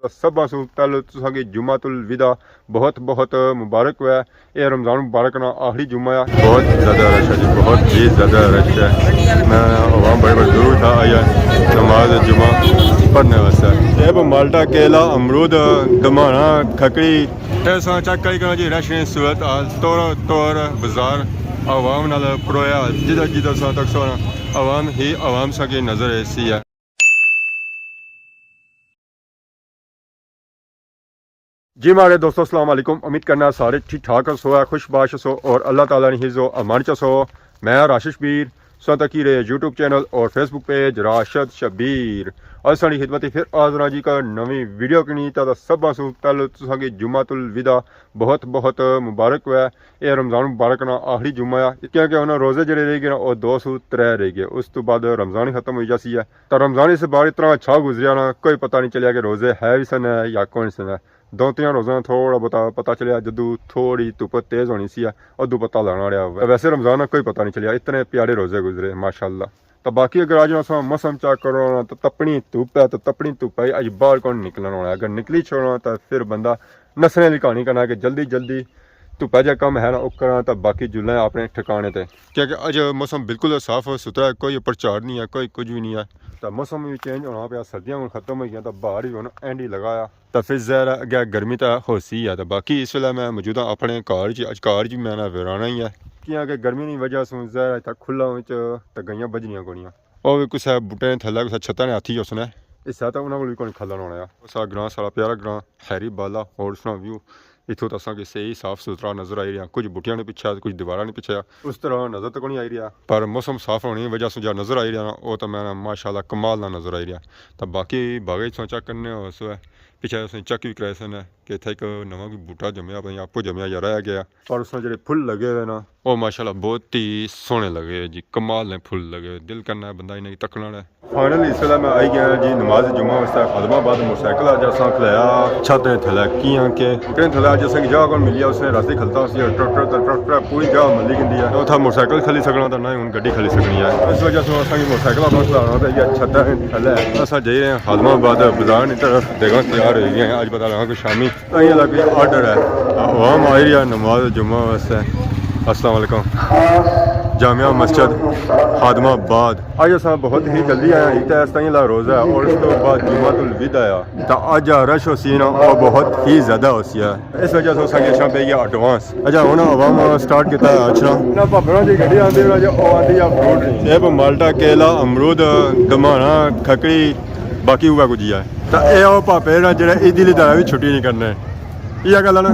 सब तुसांगी जुमातुल विदा बहुत बहुत मुबारक हुआ है। ये रमज़ान मुबारक ना आखिरी जुम्मा है। बहुत ज़्यादा रश है जी, बहुत ही ज़्यादा रश है। मैं आवाम बड़े जरूर था आया नमाज जुमा पढ़ने वास्ते। ये माल्टा केला अमरूद दमाना खकड़ी ऐसा चेक करी जी रश सूरत तौर बाजार आवाम नाल परोया जिधर जिधर तक सोना आवाम ही आवाम सा की नज़र ऐसी है। जी मारे दोस्तों अस्सलाम वालेकुम, उम्मीद करना सारे ठीक ठाक सो खुशबाश सो और अल्लाह ताला ने हिज़्ज़ो अमान च सो। मैं राशिश बीर की रे यूट्यूब चैनल और फेसबुक पेज राशिद शबीर और साड़ी खिदमत फिर आजरा जी का नवी वीडियो की नीता सब तुसांगी जुमातुल विदा बहुत बहुत मुबारक हुआ है। ये रमज़ान मुबारक ना आखिरी जुम्मा है क्योंकि उन्होंने रोज़े जड़े रह गए ना और 203 रह गए। उस तो बाद रमज़ान ही खत्म हो जासी है। तो रमज़ान इस बार इतना अच्छा गुजरिया ना कोई पता नहीं चलिया कि रोज़े है भी सन है या कौन सन है। दो तीन रोज़ा थोड़ा बहुत पता चलिया जदू थोड़ी धुप तेज़ होनी सी उदू पता लगना रहा। वैसे रमज़ान का कोई पता नहीं चलिया, इतने प्यारे रोज़े गुजरे माशाल्लाह। तो बाकी अगर आज ना मौसम चेक करो ना तो तपनी धुप है, तो तपनी धुप है अज बाहर कौन निकलना होना। अगर निकली छोड़ना तो फिर बंदा नसने की कहानी करना कि जल्दी जल्दी धुपा जहा कम है ना वह करना, तो बाकी जुलना अपने ठिकाने पर क्योंकि अज मौसम बिल्कुल साफ सुथरा है, कोई उपर झाड़ नहीं है, कोई कुछ भी नहीं है। तो मौसम भी चेंज होना पाया, सर्दियाँ हूँ खत्म हो गई तो बाहर ही हूँ एंड ही लगाया तो फिर जहर अगे गर्मी तो हो सी है। तो बाकी इस वे मैं मौजूद हाँ अपने घर च, अज घर च मैं वीराना ही है क्योंकि गर्मी की वजह से जहर इतना खुला तो गईयां बजनियां कोनियां और भी कुछ बूटे थले कुछ छत्ता ने हाथी उसने इस तो उन्होंने भी कोई खलन होना। सा ग्रां सारा प्यारा ग्रां हैरी बाला और सुना व्यू इतों तो असा सही साफ सुथरा नजर आई रहा। कुछ बूटियां ने पिछा कुछ दीवार ने पिछा उस तरह नजर तो नहीं आई रहा, पर मौसम साफ होने की वजह से जो नजर आई रहा ना वो तो मैं माशाल्लाह कमाल ना नजर आई रहा। तो बाकी बागे चेक करने उस पिछले उसने चेक भी कराए सन कि इतना एक नवा भी बूटा जमया पता आपको जमया या रह गया। और उसमें जो फुल लगे हुए ना वो माशाल्लाह बहुत ही सोहने लगे जी, कमाल ने फुल लगे, दिल करना है बंदा इन्हें तकना है। फाइनल इस वे मैं आई गया जी नमाज जुम्मा वास्ते खादमाबाद मोटरसाइकिल अज असा खलाया छत ने थले कियां के थले अज असें जगह को मिली उस रास्ते खलता उस ट्रैक्टर पूरी जगह मिली गई है। उतना मोटरसाइकिल खली सकना तो ना हूँ गड्डी खली सकनी है। इस वजह से असा मोटरसाइकिल अपना खिलाना तो छत थले अस जाई रहे हैं खादमाबाद बाजार की तरफ जगह तैयार हो गई है। अज पता लगा कि शामी लग ऑर्डर है आवाम आई रही है नमाज जुम्मा वास्ते। अस्सलाम वालेकुम जामिया मस्जिद खादमाबाद अज अस बहुत ही जल्दी आया इतना इस तरह रोज़ा है और उसके बाद जुमातुल विदा आया तो अज रश हो सी ना और बहुत ही ज़्यादा हो सी है। इस वजह से असें अच्छा पे गया एडवांस अच्छा हूँ आवाम स्टार्ट किया अच्छा भाभरा की गड्डी आती आती या फ्रूट सेब माल्टा केला अमरूद दमाना खकड़ी बाकी हुआ कुछ है। तो यह भापे जो ईदी ली भी छुट्टी नहीं करने यह गल है ना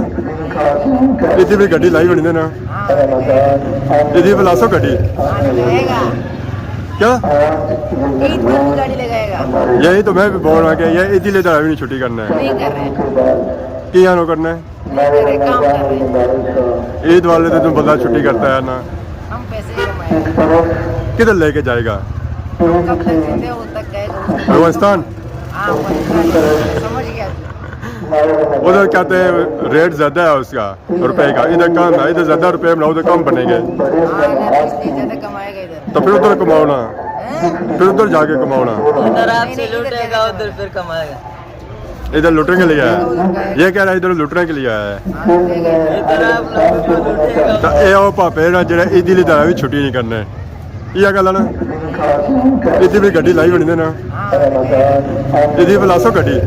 ईदी भी गड्डी लाई होनी ना ईदी बुलासो गड्डी क्या यही तो मैं भी बोल रहा कि यह ईदी लेता भी नहीं छुट्टी करना है की नो करना है ईद वाले तो तुम बंदा छुट्टी करता है ना किधर लेके जाएगा अफगानिस्तान उधर कहते हैं रेट ज़्यादा है उसका रुपए का, इधर कम है, इधर ज़्यादा रुपए बनाओ तो कम बनेंगे तो फिर उधर कमाओना फिर उधर जाके कमाओना उधर आपसे लूटेगा उधर फिर कमाएगा। इधर लुटने के लिए आया ये कह रहा है इधर लुटने के लिए आया है। इधर आप लोगों को लूटेगा तो ये भापे जो ईदी ली भी छुट्टी नहीं करने यह गल है ना ईदी भी गड्डी लाई होनी ना ईदी बुलासो गड्डी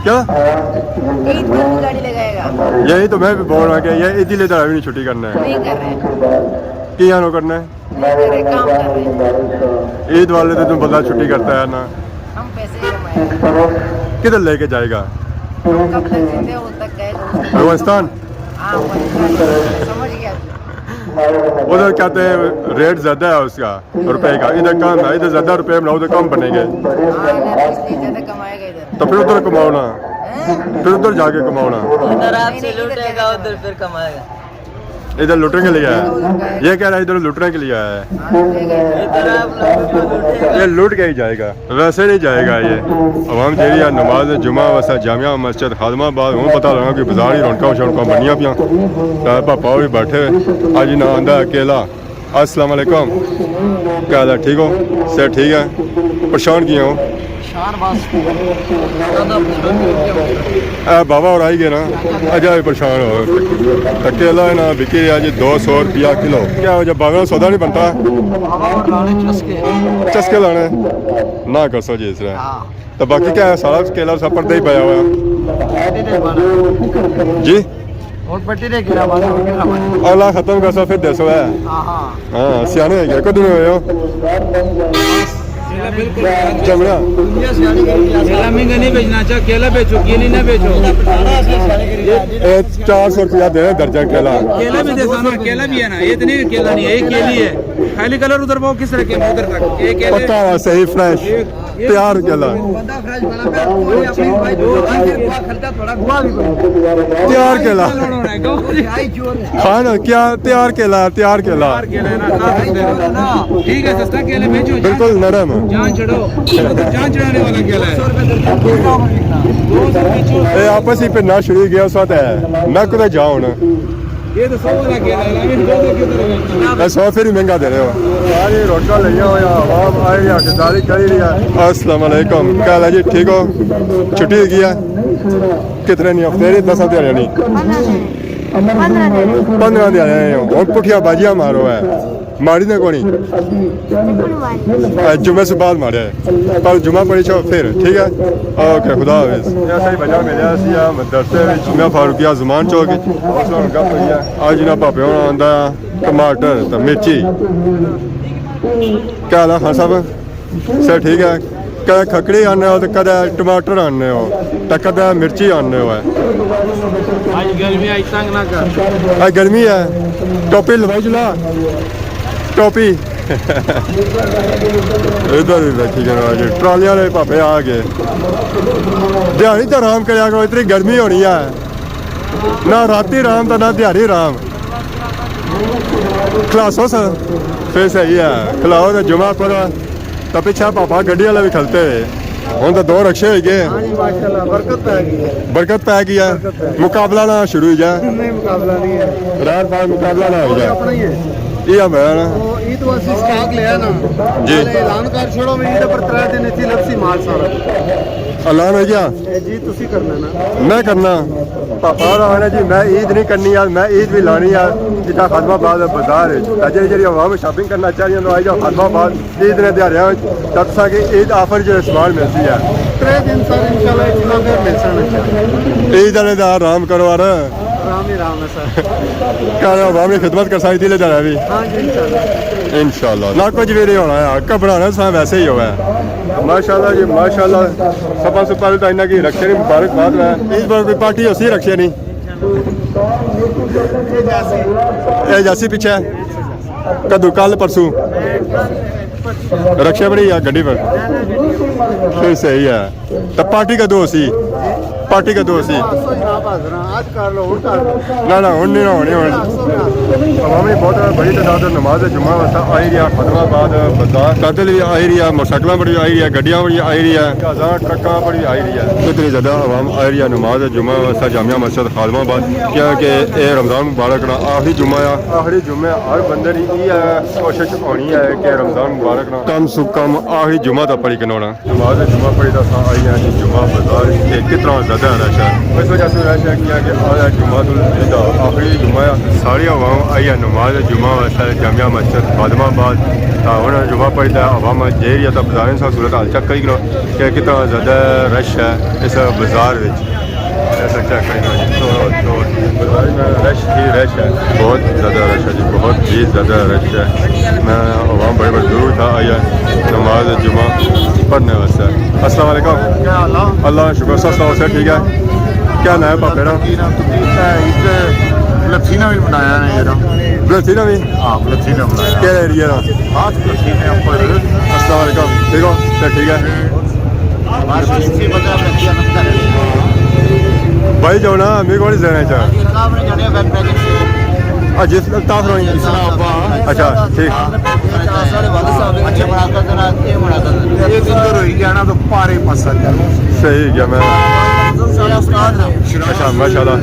क्या यही तो मैं भी बोल रहा कि यह ईदी लेता भी नहीं छुट्टी करना है की नो करना है ईद वाले तो तुम बंदा छुट्टी करता है ना किधर लेके जाएगा अफगानिस्तान उधर कहते हैं रेट ज़्यादा है उसका रुपए का, इधर कम है, इधर ज़्यादा रुपए बनाओ तो कम बनेंगे तो फिर उधर कमाओना फिर उधर जाके कमाओना उधर आपसे लूटेगा उधर फिर कमाएगा। इधर लुटने के लिए आया ये कह रहा है इधर लुटने के लिए आया है इधर आप लोगों को लूटेगा ये लूट के ही जाएगा वैसे नहीं जाएगा। ये अवाम जी नमाज जुमा वैसा जामिया मस्जिद खादमाबाद हूँ पता लगा कि बाजार ही रौनक शौनक बनिया पियाँ पापा भी बैठे अज ना आंदा अकेला। अस्सलाम वालेकुम क्या हाल है, ठीक हो सर ठीक है परेशान किया हो परेशान बस ज़्यादा ए बाबा और आई गए ना अजा भी परेशान हो केला है ना बिके आज 200 रुपया किलो क्या हो जब बाबा सौदा नहीं बनता और लाने चस्के चस्के लाने ना कसो जी इसरा हाँ तो बाकी क्या है सारा केला सब पर ही पाया हुआ पट्टी दे बना जी और पट्टी दे गिरा बना अगला खत्म कर सो फिर 200 है हाँ हाँ हाँ सियाने है क्या कदम हुए हो जमना दुनिया से आने के केला महंगा नहीं बेचना अच्छा केला बेचो केली ना बेचो ये 400 रुपया दे दर्जन केला केला भी देखो ना केला भी है ना ये इतनी केला नहीं है ये केली है खाली कलर उधर वो किस तरह के उधर तक ये केले पक्का हुआ सही फ्रेश तैयार केला बंदा फ्रेश बना पे कोई अपनी भाई दो गुआ खर्चा थोड़ा गुआ भी कोई तैयार केला आई जोर खाना क्या तैयार केला केला है ना खा सकते हो ठीक है सस्ता केले बेचो बिल्कुल नरम जान चढ़ो जान चढ़ाने वाला केला है ये आपस ही पे ना शुरू गया साथ है मैं कुछ जाऊं ना ये तो 100 वाला केला है लेकिन 200 की तरह 100 फिर ही महंगा दे रहे हो यार ये रोटा लिया हो या आवाम आए या किसानी चली रही है अस्सलाम वालेकुम क्या हाल है जी ठीक हो छुट्टी हो गई है कितने नहीं हफ्ते 10 हफ्ते नहीं 15 दिन आए हो और पुठिया बाजियां मारो है मारी ने कोनी जुमे से बाद मारे कल जुमा पड़ी छो फिर ठीक है ओके खुदा हाफिज ऐसा ही बजा मिलिया सी आ मदरसे विच मैं फारूकिया ज़मान चौक विच उस वक्त गप होई है आज ना भापे होना आंदा टमाटर ते मिर्ची क्या हाल है खान साहब सर ठीक है कदे खकड़ी आने हो तो कदे टमाटर आने हो तो कदे मिर्ची आने हो आज गर्मी आई तंग ना कर आज गर्मी है टोपी लवाई जुला टोपी इधर भी बैठी करो आज ट्राली वाले भापे आ गए दिहाड़ी तो आराम करया करो इतनी गर्मी होनी है ना राती आराम तो ना दिहाड़ी आराम खलासो सर फिर सही है खिलाओ तो जुमा पर तो पिछा पापा गड्डी वाले भी खलते हूँ तो 2 रक्शे हो गए माशाल्लाह बरकत पै गई है बरकत पै गई है मुकाबला ना शुरू हो जाए नहीं मुकाबला नहीं है रात बाद मुकाबला ना हो जाए अपना ही है ये मैं ना वो ईद वासी स्टॉक लिया ना जी। पहले ऐलान कर छोड़ो मैं ईद पर 3 दिन इतनी लपसी माल सारा ऐलान हो गया जी तुसी करना ना मैं करना पापा आना जी मैं ईद नहीं करनी यार मैं ईद भी लानी यार इतना खादमाबाद बाजार अजय जी आवाम शॉपिंग करना चाहिए तो आई जाओ खादमाबाद ईद ने दिहाड़ियाँ तब कि ईद ऑफर जो इस्तेमाल मिलती है 3 दिन सर इंशाल्लाह इतना फिर मिल सकना ईद वाले का आराम करो यार राम ही राम है सर क्या आवाम की खिदमत कर सकती ले जाना भी हाँ जी इंशाल्लाह इंशाल्लाह ना कुछ भी नहीं होना है हक बनाना सा वैसे ही हुआ है माशाल्लाह जी माशाल्लाह सबा से पहले तो इन्ना की रखे नहीं मुबारकबाद है इस बार कोई पार्टी उसी रखे नहीं ये जैसी पीछे कदू कल परसों रक्षा बड़ी है गड्डी पर फिर सही है तो पार्टी का दो सी पार्टी का दो सी आज कर लो ना हूँ नहीं ना होनी अवामी बहुत बड़ी तादाद नमाज जुम्मा वास्ता आई रही है फतवाबाद बाजार पैदल भी आई रही है मोटरसाइकिल बड़ी आई रही है गड्डियाँ बड़ी आई रही है ट्रक्का बड़ी आई रही है इतनी ज़्यादा आवाम आई रही है नमाज जुम्मा वास्ता जामिया मस्जिद खादमाबाद क्योंकि ये रमज़ान मुबारक ना आखिरी जुम्मा है आखिरी जुम्मे हर बंदे की ये कोशिश होनी है कि रमज़ान मुबारक ना कम से कम आखिरी जुम्मा तो पढ़ी कनोना नमाज जुम्मा पढ़ी तो आई है कि जुम्मा बाजार कितना ज़्यादा रश है इस वजह से रश है कि आया जुम्मा आखिरी जुम्मा सारी आवाम आई है नमाज जुम्मा वास्ते जामिया मस्जिद खादमाबाद हूँ जुम्मा पढ़ता है आवाम जेर या तो बाजार सा सूरत हाल चेक करी करो कि कितना ज़्यादा रश है इस बाजार ऐसा चेक करी बाजार में रश ही रश है बहुत ज़्यादा रश है जी बहुत ही ज़्यादा रश है मैं आवाम बड़े बड़े दूर था आई है नमाज जुम्मा पढ़ने वास्ते अस्सलाम वालेकुम क्या हाल अल्लाह शुक्र सस्ता से ठीक है क्या नाम है पापे ना लथीना भी बनाया है जरा लथीना भी हाँ लथीना बनाया क्या एरिया ना आज लथीने ऊपर अस्सलाम वालेकुम ठीक हो सर ठीक है भाई जो ना मेरे को नहीं देना चाहिए जिस ताफ रोई अच्छा ठीक सही गया मैं अच्छा माशाल्लाह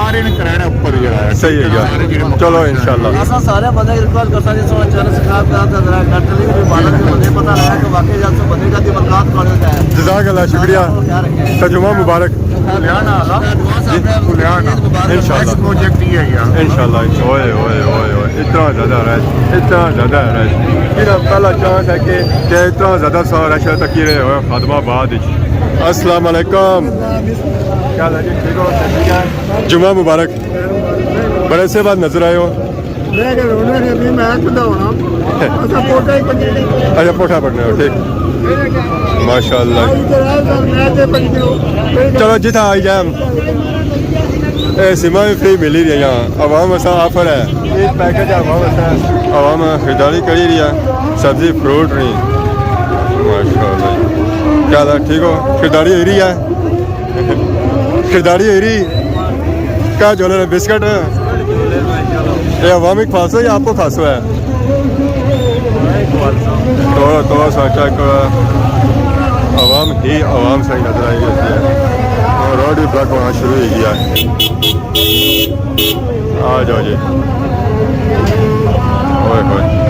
सारे ने कराना ऊपर जरा सही है यार चलो इंशाल्लाह ऐसा सारे बंदे रिक्वेस्ट कर सकते सो चैनल सब्सक्राइब करा था जरा कर ली भी बालक को नहीं पता लगा कि वाकई जब से बंदे का दी मुलाकात कर देता है जज़ाकल्लाह शुक्रिया क्या रखे तजुमा मुबारक कुलियाना कुलियाना इंशाल्लाह प्रोजेक्ट ही है यार इंशाल्लाह ओए ओए ओए ओए इतना ज़्यादा रश मेरा पहला चांस है कि इतना ज़्यादा सा रश है तक ये खादमाबाद अस्सलाम वालेकुम क्या हाल है जी ठीक हो जुमा मुबारक बड़े से बाद नजर आए हो अच्छा पोठा पढ़ने हो ठीक माशाल्लाह चलो जिथा आई जाए सिमा भी फ्री मिली रही है यहाँ आवाम ऐसा ऑफर है एक पैकेज आवाम ऐसा आवाम खरीदारी करी रही है सब्जी फ्रूट नहीं माशाल्लाह क्या था ठीक हो खरीदारी हो रही है खरीदारी हो रही क्या जोले ने बिस्किट ये अवामिक फासो या आपको खासो है तो सोचा आवाम ही आवाम सही नजर आई होती है रोड भी ब्लॉक होना शुरू हो गया आ जाओ जी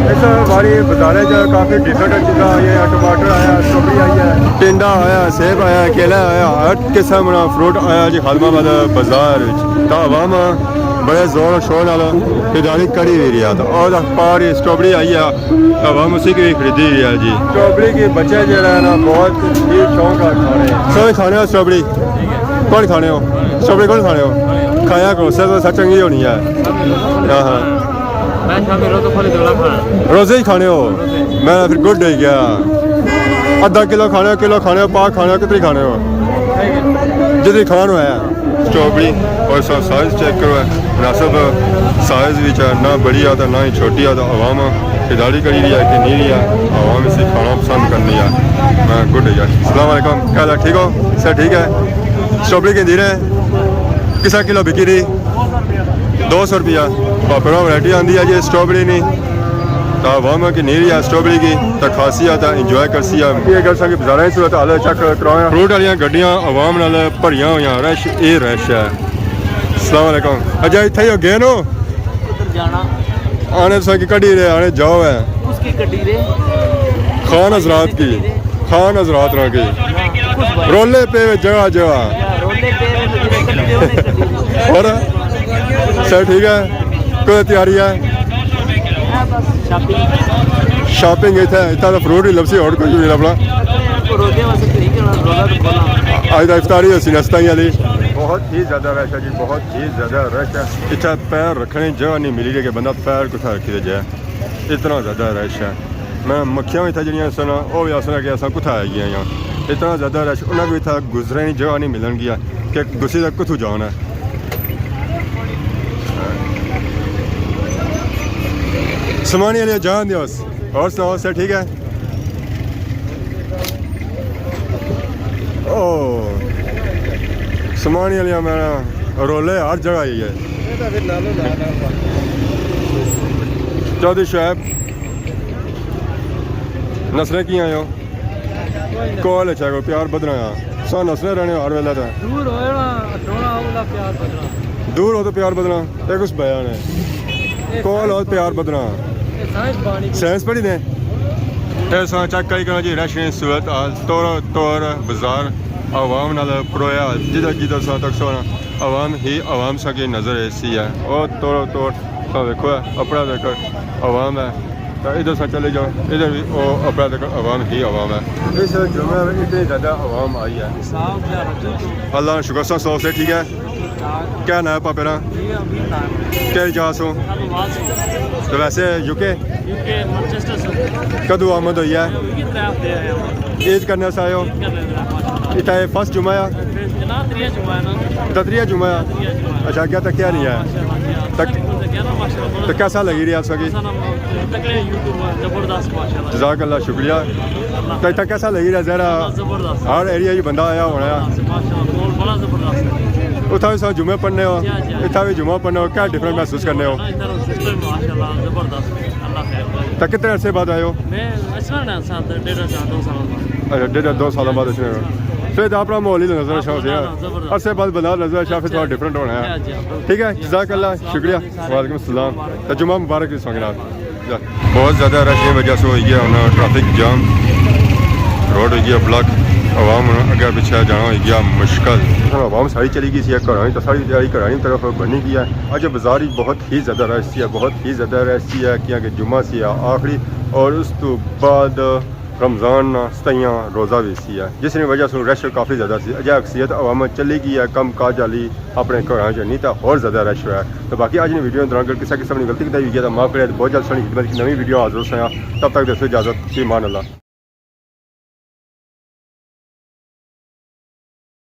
इस बारी बाजारे जो काफ़ी डिफरेंट चीज़ा आई है टमाटर आया स्ट्रॉबेरी आई है टिंडा आया सेब आया केला आया हर किस्म का फ्रूट आया जी खादमाबाद बाजार तो आवाम बड़े जोर शोर नाल खरीदारी करी हुई रहा था और अखबार स्ट्रॉबेरी आई है आवाम उसी की भी खरीदी हुई है जी स्ट्रॉबेरी के बच्चे जो है ना बहुत ही शौक है खाने सब खाने हो स्ट्रॉबेरी कौन खाने हो स्ट्रॉबेरी कौन खाने हो खाया करो सब चंगी होनी है हाँ हाँ रोजे ही खाने हो मैं फिर गुड डे गया आधा किलो खाने हो पा खाने हो कितनी खाने हो जितनी खान है स्ट्रॉबेरी और साइज चेक करो मुनासिब साइज भी ना बड़ी आता ना ही छोटी आता आवाम खरीदारी करी रही है कि नहीं रही है आवाम इसे खाना पसंद करनी है मैं गुड है अस्सलाम वालेकुम क्या हाल है ठीक हो सर ठीक है स्ट्रॉबेरी के धीरे किस किलो बिकी रही 200 रुपया पापड़ा वैरायटी आती है जी स्ट्रॉबेरी नहीं तो आवाम की नहीं रही है स्ट्रॉबेरी की तो खासियत है इंजॉय करसी है ये गल सा कि बाजारें सूरत हाल चेक करवाया फ्रूट वाली गड्डियां आवाम नाल भरियां हुई रश ये रश है अस्सलाम वालेकुम अच्छा इत्थे हो गए नो आने तो की कड़ी रे आने जाओ है उसकी कटी रे खान हजरात की खान हजरात ना की रोले पे जगह जगह और सर ठीक है कोई तैयारी है शॉपिंग इतना तो फ्रूट ही लभसी और कुछ भी लभना अज का इफ्तारी होसी नस्ताई वाली बहुत ही ज़्यादा रश है जी बहुत ही ज़्यादा रश है इतना पैर रखने जगह नहीं मिली कि बंदा पैर कुछ रखी जाए इतना ज़्यादा रश है मैं मक्खियां भी इतना जड़ियाँ सन वह भी आसन कि अस कुछ आई गया यहाँ इतना ज़्यादा रश उन्हें भी इतना गुजरने की जगह नहीं मिलन गया कि दूसरी तक कुछ जाना है समानी वाले जान दियो और सुनाओ सर ठीक है ओ समानी वाले मेरा रोले हर जगह ही है चौधरी शैब नसरे की आयो कॉल अच्छा को प्यार बदना सा नसरे रहने हर वेला था दूर हो तो प्यार बदना एक उस बयान है कॉल और प्यार बदना साइंस पढ़ी ने ऐसा चेक करी करना जी रश सूरत तौर बाजार आवाम नाल परोया जिधर जिधर सा तक सोना आवाम ही आवाम सा की नज़र ऐसी है और तौर सा देखो अपना देखो आवाम है तो इधर से चले जाओ इधर भी वो अपना देखो आवाम ही आवाम है इस जुमे में इतनी ज़्यादा आवाम आई है अल्लाह शुक्र सौ से ठीक है क्या ना है पापेरा क्या इजाज़ हो तो वैसे यूके कदू आमद हुई है ईद करने से आयो इतना फर्स्ट जुमा तत्रिया जुमा अच्छा क्या तक क्या नहीं है तक तो कैसा लगी रही आप सकी जज़ाकल्लाह शुक्रिया तो इतना कैसा लगी रहा ज़रा हर एरिया ही बंदा आया होना उतना भी सब जुमे पढ़ने हो इतना भी जुमा पढ़ने हो क्या डिफरेंट महसूस करने हो तो कितने अर्से बाद आए हो अच्छा 1.5 2 साल बाद फिर आपका माहौल ही नजर शाह से अरसे बाद बंदा नजर शाह फिर थोड़ा डिफरेंट होना है ठीक है जज़ाकल्लाह शुक्रिया वालेकुम अस्सलाम तजुमा मुबारक इस वक्त बहुत ज़्यादा रश की वजह से हो गया होना ट्रैफिक जाम रोड हो गया ब्लॉक आवाम अगर पीछे जाना हो गया मुश्किल आवाम सारी चली गई सी घर तो सारी तैयारी घरानी तरफ बनी गई है अज बाजार ही बहुत ही ज़्यादा रश है बहुत ही ज़्यादा रश है क्योंकि जुम्मा सी आखिरी और उस तो बाद रमज़ान सताइयां रोज़ा भी सी है जिस वजह से रश काफ़ी ज़्यादा सी अजय अक्सीयत आवाम चली गई है कम काज वाली अपने घर च नहीं तो होर ज़्यादा रश हुआ है तो बाकी अज वीडियो दौरान अगर किसी किस्म की गलती की हुई है तो माफ़ करें बहुत जल्द सुनी खिदमत की नवी वीडियो हाजिर होया तब तक दसो इजाज़त ईमान अल्लाह।